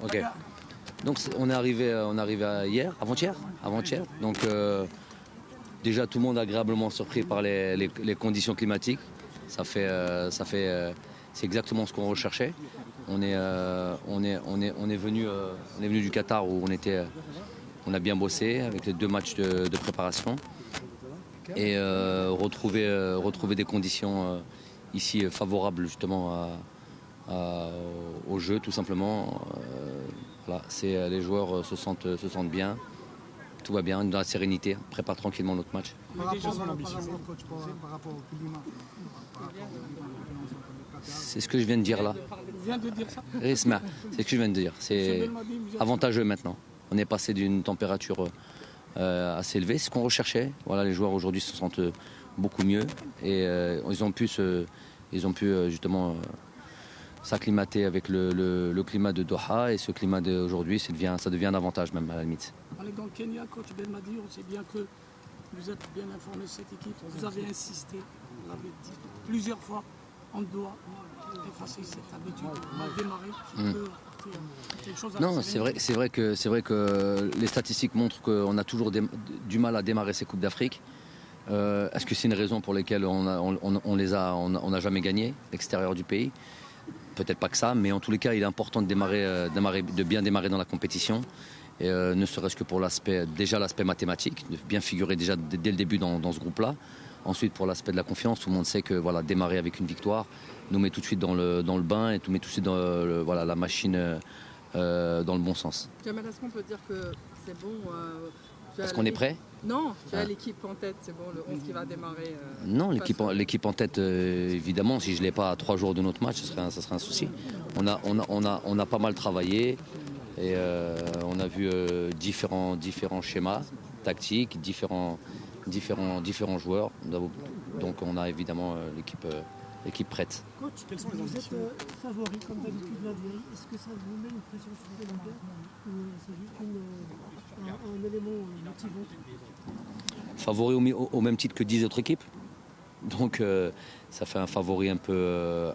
Ok. Donc on est arrivé hier, avant-hier. Donc déjà tout le monde est agréablement surpris par les conditions climatiques. C'est exactement ce qu'on recherchait. On est venu du Qatar où on a bien bossé avec les 2 matchs de préparation et retrouver des conditions ici favorables justement au jeu tout simplement. Voilà, les joueurs se sentent bien, tout va bien, dans la sérénité, on prépare tranquillement notre match. Par rapport au climat, c'est ce que je viens de dire là. vient de dire ça. Risma, c'est ce que je viens de dire. C'est avantageux maintenant. On est passé d'une température assez élevée, c'est ce qu'on recherchait. Voilà, les joueurs aujourd'hui se sentent beaucoup mieux et ils ont pu justement s'acclimater avec le climat de Doha, et ce climat d'aujourd'hui, ça devient un avantage même à la limite. On est dans le Kenya, coach Belmadi, on sait bien que vous êtes bien informé de cette équipe. Vous avez insisté, vous l'avez dit plusieurs fois, on doit effacer cette habitude. On a démarré, qui peut apporter quelque chose à la Non, sérénité. c'est vrai que les statistiques montrent qu'on a toujours du mal à démarrer ces Coupes d'Afrique. Est-ce que c'est une raison pour laquelle on n'a jamais gagné l'extérieur du pays? Peut-être pas que ça, mais en tous les cas, il est important de bien démarrer dans la compétition. Et, ne serait-ce que pour l'aspect mathématique, de bien figurer déjà dès le début dans ce groupe-là. Ensuite, pour l'aspect de la confiance, tout le monde sait que voilà, démarrer avec une victoire nous met tout de suite dans le bain et nous met tout de suite dans la machine dans le bon sens. Jamal, est-ce qu'on peut dire que c'est bon Est-ce qu'on est prêt? Non, tu as l'équipe en tête, c'est bon, le 11 qui va démarrer. Non, l'équipe en tête, évidemment, si je ne l'ai pas à 3 jours de notre match, ça serait un souci. On a pas mal travaillé et on a vu différents schémas tactiques, différents joueurs. Donc on a évidemment l'équipe prête. Coach, vous êtes favori comme d'habitude l'Algérie. Est-ce que ça vous met une pression supplémentaire ou c'est juste un élément motivant? Favori au même titre que 10 autres équipes. Donc ça fait un favori un peu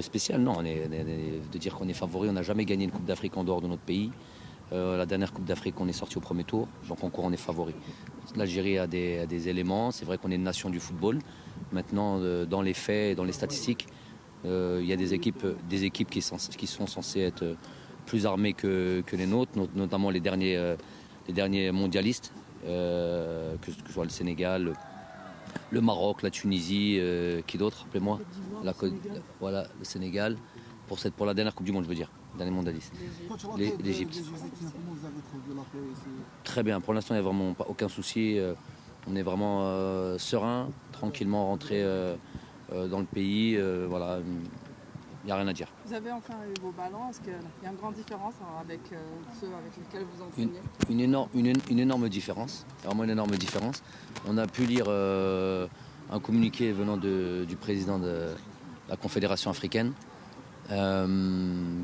spécial. Non, de dire qu'on est favori, on n'a jamais gagné une Coupe d'Afrique en dehors de notre pays. La dernière Coupe d'Afrique, on est sorti au premier tour, donc en cours on est favori. L'Algérie a des éléments, c'est vrai qu'on est une nation du football. Maintenant, dans les faits, dans les statistiques, il y a des équipes qui sont censées être plus armées que les nôtres, notamment les derniers mondialistes, que ce soit le Sénégal, le Maroc, la Tunisie, qui d'autre, rappelez-moi, voilà, le Sénégal, pour la dernière Coupe du Monde, je veux dire. Dernier mondialiste. L'Égypte. Très bien, pour l'instant il n'y a vraiment aucun souci. On est vraiment serein, tranquillement rentré dans le pays. Voilà, il n'y a rien à dire. Vous avez enfin eu vos ballons, est-ce qu'il y a une grande différence avec ceux avec lesquels vous enseignez? Une énorme différence, vraiment une énorme différence. On a pu lire un communiqué venant du président de la Confédération africaine,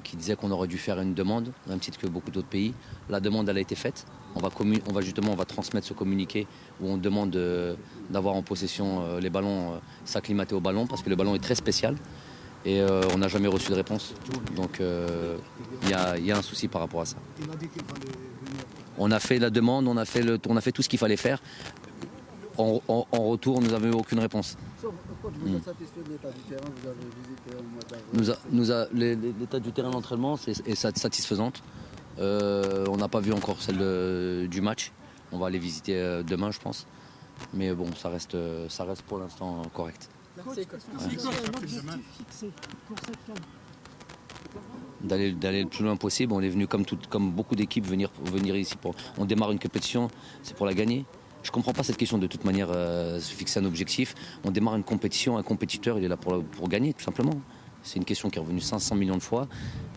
qui disait qu'on aurait dû faire une demande, au même titre que beaucoup d'autres pays. La demande, elle a été faite. On va transmettre ce communiqué où on demande d'avoir en possession les ballons, s'acclimater au ballon, parce que le ballon est très spécial. Et on n'a jamais reçu de réponse. Donc il y a un souci par rapport à ça. On a fait la demande, on a fait tout ce qu'il fallait faire. En retour, nous n'avons eu aucune réponse. Vous êtes satisfait de l'état du terrain? Vous avez visité au mois d'avril. L'état du terrain d'entraînement est satisfaisante. On n'a pas vu encore celle du match. On va aller visiter demain, je pense. Mais bon, ça reste pour l'instant correct. Merci, coach. Est-ce qu'il y a un objectif fixé pour cette CAN? D'aller le plus loin possible. On est venu comme beaucoup d'équipes venir ici. On démarre une compétition, c'est pour la gagner. Je ne comprends pas cette question de toute manière, se fixer un objectif. On démarre une compétition, un compétiteur, il est là pour gagner, tout simplement. C'est une question qui est revenue 500 millions de fois.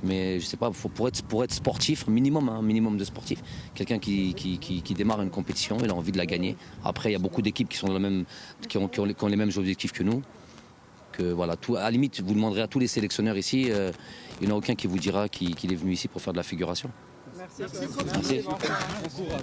Mais je ne sais pas, pour être sportif, un minimum de sportif, quelqu'un qui démarre une compétition, il a envie de la gagner. Après, il y a beaucoup d'équipes qui ont les mêmes objectifs que nous. Voilà, à la limite, vous demanderez à tous les sélectionneurs ici, il n'y en a aucun qui vous dira qu'il est venu ici pour faire de la figuration. Merci. Merci. Bon courage.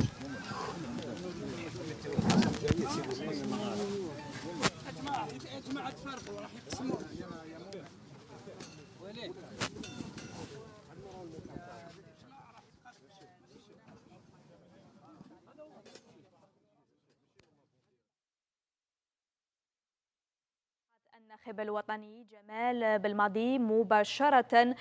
الناخب الوطني جمال بالماضي مباشرة